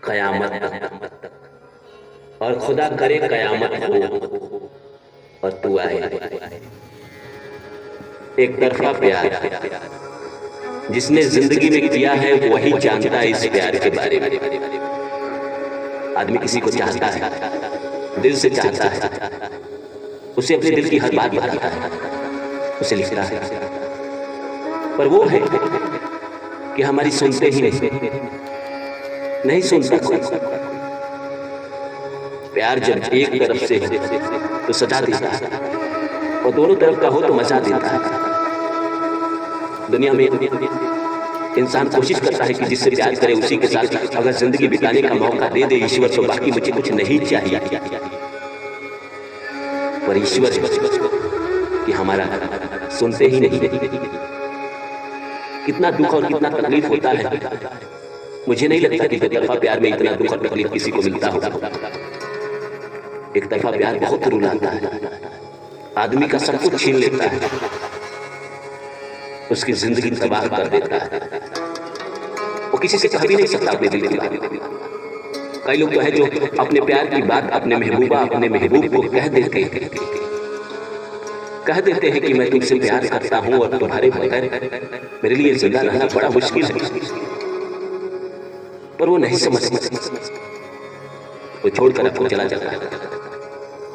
कयामत तक, और खुदा करे कयामत हो और तू आए। एक तरफा प्यार जिसने जिंदगी में किया है वही जानता है इस प्यार के बारे में। आदमी किसी को चाहता है, दिल से चाहता है, उसे अपने दिल की हर बात बताता है, उसे लिखता है, पर वो है कि हमारी सुनते ही नहीं सुनता कोई। प्यार जब एक तरफ से तो सजा देता है, और दोनों तरफ का हो तो मजा देता है। दुनिया में इंसान कोशिश करता है कि जिससे प्यार करे उसी के साथ अगर जिंदगी बिताने का मौका दे दे ईश्वर, तो बाकी मुझे कुछ नहीं चाहिए। पर ईश्वर कि हमारा सुनते ही नहीं। कितना दुख और कितना तकलीफ होता है। मुझे नहीं लगता कि तरफा प्यार में इतना दुख और तकलीफ किसी को मिलता होगा। एक तरफा प्यार बहुत रुलाता है, आदमी का सब कुछ छीन लेता है, उसकी जिंदगी तबाह कर देता है। वो किसी से कह भी नहीं सकता अपने दिल की बात। कई लोग तो है जो अपने प्यार की बात अपने महबूबा, अपने महबूब को कह देते हैं कि मैं तुमसे प्यार करता हूं और तुम्हारे बगैर मेरे लिए जिंदा रहना बड़ा मुश्किल है। पर वो नहीं समझते, वो छोड़कर आपको चला जाता है।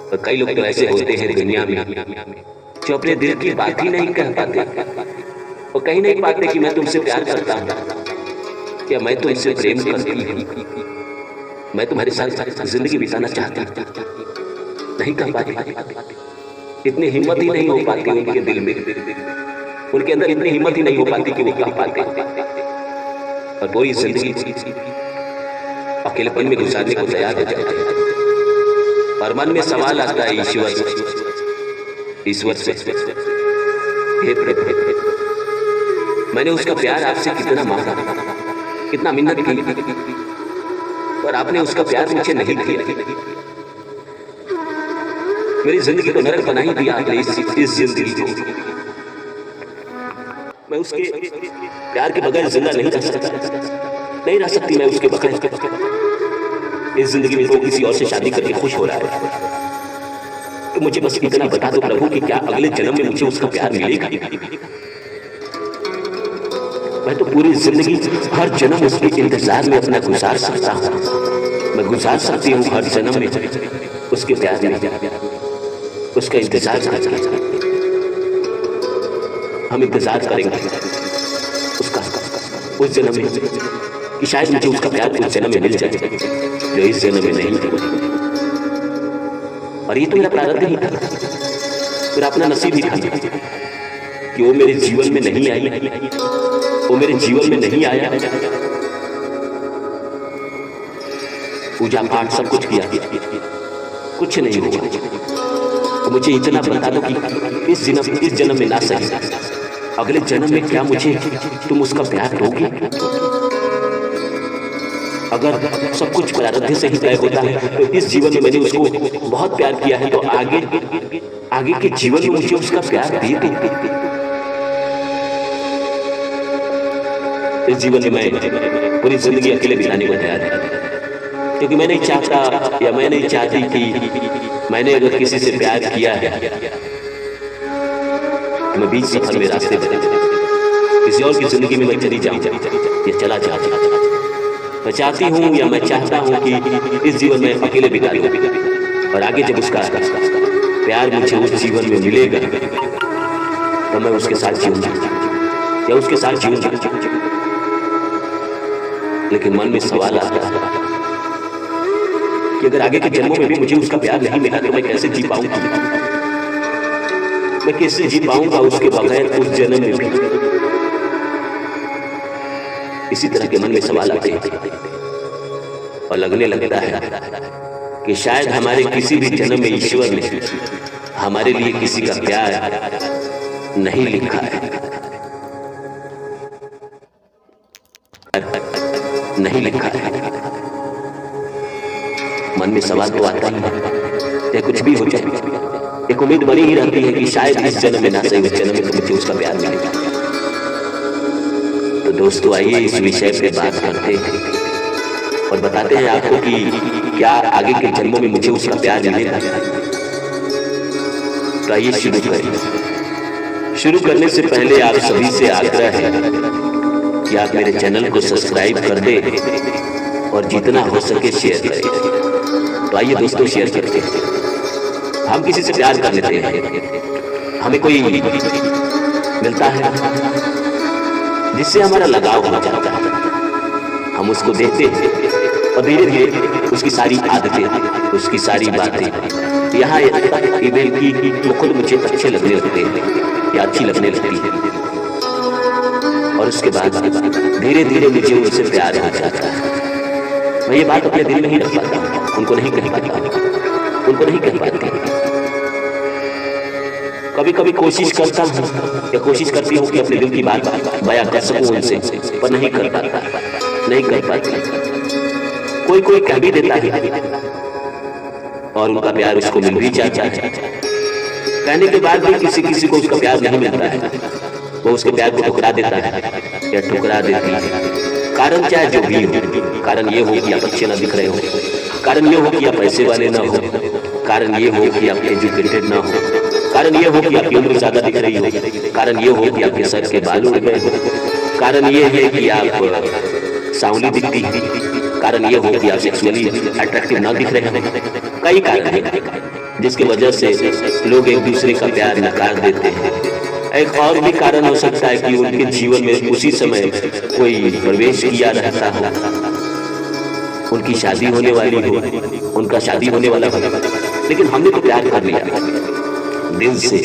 और कई लोग तो ऐसे होते हैं दुनिया में जो अपने दिल की बात ही नहीं कह पाते, वो कह नहीं पाते कि मैं तुमसे प्यार करता हूं या मैं तुमसे प्रेम करती हूं, मैं तुम्हारे साथ जिंदगी बिताना चाहती हूं। नहीं कह पाते, इतनी हिम्मत ही नहीं हो पाती उनके दिल में, उनके अंदर इतनी हिम्मत ही नहीं हो पाती कि वो कह पाते। और पूरी जिंदगी अकेलेपन में गुजारने को तैयार हो जाते हैं। और मन में सवाल आता है ईश्वर से, हे प्रभु, मैंने उसका प्यार आपसे कितना मांगा, कितना मिन्नत की, पर आपने उसका प्यार मुझे नहीं दिया। मेरी जिंदगी को नरक बना ही दिया आपने इस जिंदगी को। मैं उसके प्यार के बगैर जिंदा नहीं रह सकता, नहीं रह सकती मैं उसके बगैर। इस जिंदगी में तो किसी और से शादी करके खुश हो रहा है, तो मुझे बस इतना बता दो प्रभु कि क्या अगले जन्म में मुझे उसका प्यार मिलेगा। मैं तो पूरी जिंदगी हर जन्म उसके इंतजार में अपना गुजार सकता हूँ। मैं गुजार सकती हूँ हर जन्म में उसके प्यार में, उसका इंतजार करना। हम इंतजार करेंगे उसका उस जन्म में कि शायद मुझे उसका प्यार उस जन्म में मिल जाए जो इस जन्म में नहीं है। और ये तो मेरा प्रारब्ध ही था, मेरा अपना नसीब ही था कि वो मेरे जीवन में नहीं आई, वो मेरे जीवन में नहीं आया। पूजा पाठ सब कुछ किया, कुछ नहीं हुआ। तो मुझे इतना बता दो कि इस जन्म में ना सही, अगले जन्म में क्या मुझे तुम उसका प्यार दोगी? अगर सब कुछ प्रारब्ध से ही तय होता है, तो इस जीवन में मैंने उसको बहुत प्यार किया है, तो आगे के जीवन में मुझे उसका प्यार दे दे। इस जीवन में मैं पूरी जिंदगी अकेले बिताने को तैयार है, क्योंकि मैं नहीं चाहता या मैं नहीं चाहती कि मैंने अगर किसी से प्यार किया है तो मैं बीच सफर में रास्ते बदल किसी और की जिंदगी में मैं चली जाऊं या चला जाऊं। मैं चाहती हूं या मैं चाहता हूं कि इस जीवन में अकेले बिता लूं, और आगे जब उसका प्यार मुझे उस जीवन में मिलेगा तो मैं उसके साथ जीऊंगा या उसके साथ जीऊंगा। लेकिन मन में सवाल आता है कि अगर आगे के जन्मों में भी मुझे उसका प्यार नहीं मिला तो मैं कैसे जी पाऊंगा? मैं कैसे जी पाऊंगा उसके बगैर उस जन्म में भी? इसी तरह के मन में सवाल आते हैं और लगने लगता है कि शायद हमारे किसी भी जन्म में ईश्वर ने हमारे लिए किसी का प्यार नहीं लिखा है, नहीं लिखा है। मन में सवाल तो आता ही है, या कुछ भी हो जाए, एक उम्मीद बनी ही रहती है कि शायद इस जन्म में ना सही उस जन्म में तो मुझे उसका प्यार मिलेगा। तो दोस्तों आइए इस विषय पे बात करते हैं और बताते हैं आपको कि क्या आगे के जन्मों में मुझे उसका प्यार मिलेगा। तो आइए शुरू करें। शुरू करने से पहले आप सभी से आग्रह है कि आप मेरे चैनल को सब्सक्राइब कर दें और जितना हो सके शेयर करें। तो आइए दोस्तों शेयर करते हैं। हम किसी से प्यार कर लेते हैं, हमें कोई मिलता है जिससे हमारा लगाव हो जाता है। हम उसको देखते हैं और धीरे धीरे उसकी सारी आदतें, उसकी सारी बातें, यहाँ इवेंट की वो खुद मुझे अच्छे लगने लगते हैं या अच्छी लगने लगती है। और उसके बाद धीरे धीरे मुझे उनसे प्यार हो जाता है। मैं ये बात अपने दिल में ही रख पाता, उनको नहीं कह पाता, उनको नहीं कह पाती। कभी कभी कोशिश करता हूँ या कोशिश करती हूँ कि अपने दिल की बात बयां कर सकूं उनसे, पर नहीं कर पाता, नहीं कर पाती। कोई कोई कह भी देता है और उनका प्यार उसको मिल भी जाता है। कहने के बाद भी किसी किसी को उसका प्यार नहीं मिलता है, वो उसके प्यार को ठुकरा देता है या ठुकरा देती है। कारण चाहे जो भी हो, कारण ये हो कि आप अच्छे ना दिख रहे हो, कारण ये हो कि आप पैसे वाले ना हो, कारण ये हो कि आप एजुकेटेड ना हो, कारण ये हो कि आपकी उम्र ज्यादा दिख रही हो, कारण ये हो कि आपके सर के बाल उड़ गए हो, कारण ये है कि आप सांवली दिखती है, कारण ये हो कि आप सेक्सुअली अट्रैक्टिव ना दिख रहे हैं। कई कारण हैं जिसकी वजह से लोग एक दूसरे का प्यार नकार देते हैं। एक और भी कारण हो सकता है कि उनके जीवन में उसी समय कोई प्रवेश किया रहता हो, उनकी शादी होने वाली हो, उनका शादी होने वाला हो, लेकिन हमने तो प्यार कर लिया दिल से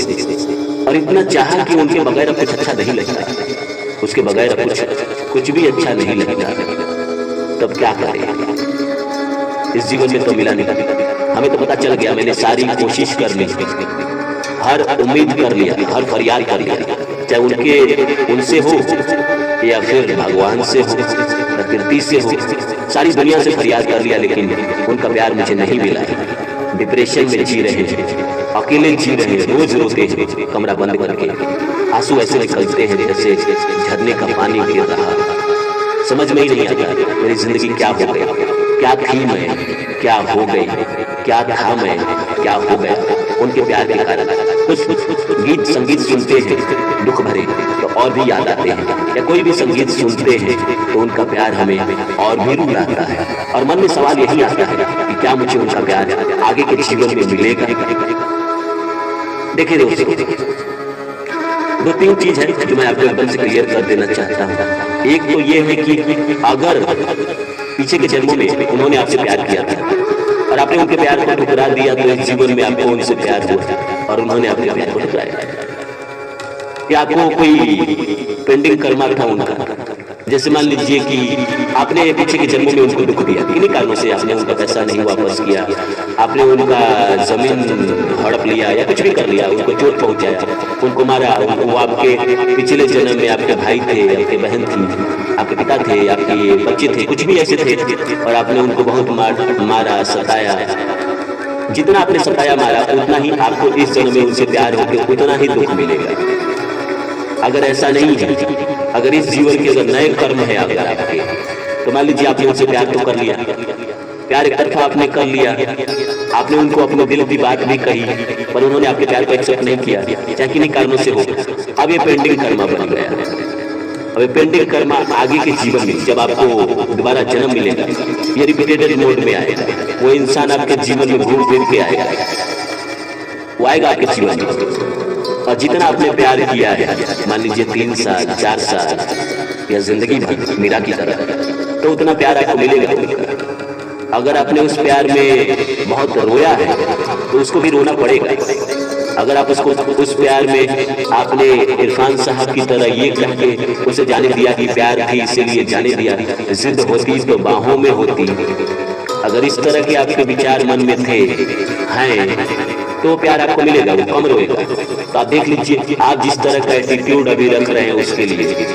और इतना चाहा कि उनके बगैर कुछ अच्छा नहीं लगता, उसके बगैर कुछ भी अच्छा नहीं लगता। तब क्या करें? इस जीवन में तो मिला नहीं, हमें तो पता चल गया, मैंने सारी कोशिश कर ली, हर उम्मीद कर लिया, हर फरियाद कर लिया, चाहे उनसे हो या फिर भगवान से हो, प्रकृति से हो, सारी दुनिया से फरियाद कर लिया, लेकिन उनका प्यार मुझे नहीं मिला। डिप्रेशन में जी रहे हैं, अकेले जी रहे हैं, रोज रोते हैं कमरा बंद करके, आंसू ऐसे निकलते हैं जैसे झरने का पानी गिर रहा। समझ में ही नहीं आता मेरी जिंदगी क्या हो गई, क्या थी मैं, क्या हो गई, क्या था मैं, क्या हो गया उनके प्यार के कारण। कुछ गीत संगीत सुनते हैं दुख भरे तो और भी याद आते हैं, या कोई भी संगीत सुनते हैं तो उनका प्यार हमें और भी रुलाता है। और मन में सवाल यही आता है कि क्या मुझे उनका प्यार आगे के जीवन में मिलेगा। देखिए दोस्तों, दो तीन चीज है जो मैं आपको एकदम से क्लियर कर देना चाहता हूँ। एक तो ये है कि अगर पीछे के जन्मों में उन्होंने आपसे प्यार किया था और आपने उनके प्यार को ठुकरा दिया, तो इस जीवन में आपको उनसे प्यार हुआ और उन्होंने अपने प्यार को ठुकराया, या आपको कोई पेंडिंग कर्मा था उनका। जैसे मान लीजिए कि आपने पीछे के जन्मों में उनको दुख दिया, किन्हीं कारणों से आपने उनका पैसा नहीं वापस किया, आपने उनका जमीन हड़प लिया या कुछ भी कर लिया, उनको चोट पहुंचाया, उनको मारा, वो आपके पिछले जन्म में आपके भाई थे, आपके बहन थी, आपके पिता थे, आपके बच्चे थे, कुछ भी ऐसे थे, और आपने उनको बहुत मारा, सताया। जितना आपने सताया मारा उतना ही आपको इस जन्म में उनसे प्यार होकर उतना ही दुख मिलेगा। अगर ऐसा नहीं है, अगर इस जीवन के अगर नए कर्म है आपके, तो मान लीजिए आपने उनसे प्यार तो कर लिया, प्यार एक तरफा आपने कर लिया, आपने उनको अपने दिल की बात भी कही, पर उन्होंने आपके प्यार को एक्सेप्ट नहीं किया, चाहे किन्हीं कारणों से हो। अब ये पेंडिंग कर्मा बन गया है। अब ये पेंडिंग कर्मा आगे के जीवन में जब आपको दोबारा जन्म मिलेगा, ये रिपीटेड मोड में आएगा, वो इंसान आपके जीवन में घूम फिर के आएगा, वो आएगा आपके जीवन में। और जितना आपने प्यार किया है, मान लीजिए 3 साल 4 साल या जिंदगी भर मीरा की तरह, तो उतना प्यार आपको मिलेगा। अगर आपने उस प्यार में बहुत रोया है तो उसको भी रोना पड़ेगा। अगर आप उसको उस प्यार में आपने इरफान साहब की तरह ये कह के उसे जाने दिया कि प्यार थी इसीलिए जाने दिया, जिद होती तो बाहों में होती, अगर इस तरह के आपके विचार मन में थे हैं तो प्यार आपको मिलेगा, वो कम रोएगा। तो आप देख लीजिए, आप जिस तरह का एटीट्यूड अभी रख रहे हैं उसके लिए,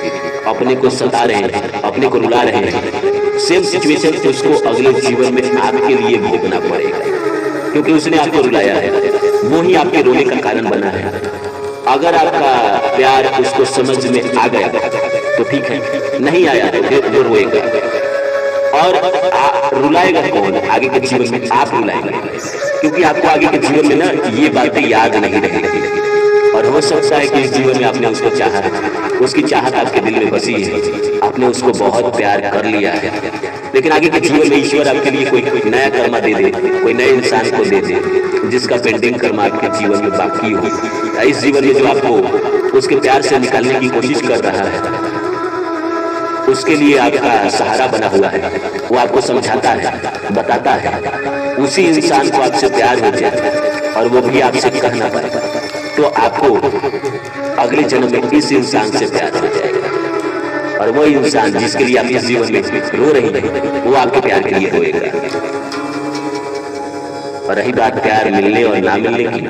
अपने को सता रहे हैं, अपने को रुला रहे हैं, सेम सिचुएशन उसको अगले जीवन में आपके लिए भोगना पड़ेगा, क्योंकि उसने आपको रुलाया है, वो ही आपके रोने का कारण बना है। अगर आपका प्यार उसको समझ में आ गया तो ठीक है, नहीं आया तो रोएगा। और रुलाएगा कौन? आगे के जीवन में आप रुलाएंगे, क्योंकि आपको आगे के जीवन में ना ये बातें याद नहीं रहेगी। और हो सकता है कि इस जीवन में आपने उसको चाहा, उसकी चाहत आपके दिल में बसी है, आपने उसको बहुत प्यार कर लिया है, लेकिन आगे के जीवन में ईश्वर आपके लिए कोई नया कर्मा दे दे, कोई नए इंसान को दे दे जिसका पेंडिंग कर्मा आपके जीवन में बाकी हो। इस जीवन में जो आपको उसके प्यार से निकालने की कोशिश कर रहा है, उसके लिए आपका सहारा बना हुआ है, वो आपको समझाता है, बताता है, उसी इंसान को आपसे प्यार हो जाए और वो भी आपसे कह ना पाए, तो आपको अगले जन्म में इस इंसान से प्यार हो जाएगा। और वो इंसान जिसके लिए आप इस जीवन में रो रही है, वो आपके प्यार के लिए रोएगा। और रही बात प्यार मिलने और ना मिलने की,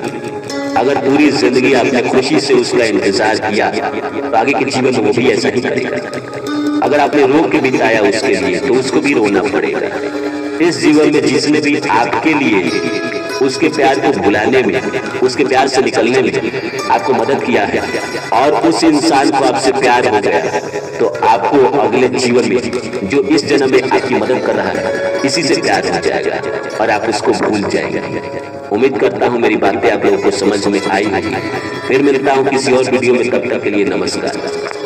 अगर पूरी जिंदगी आपने खुशी से उसका इंतजार किया तो आगे के जीवन में वो भी ऐसा ही करेगा। अगर आपने रो के बिताया उसके लिए तो उसको भी रोना पड़ेगा। इस जीवन में जिसने भी आपके लिए उसके प्यार को भुलाने में, उसके प्यार से निकलने में आपको मदद किया है और उस इंसान को आपसे प्यार हो गया, तो आपको अगले जीवन में जो इस जन्म में आपकी मदद कर रहा है, इसी से प्यार हो जाएगा और आप उसको भूल जाएंगे। उम्मीद करता हूँ मेरी बातें आप लोगों को समझ में आई होगी। फिर मिलता हूँ किसी और वीडियो में, तब तक के लिए नमस्कार।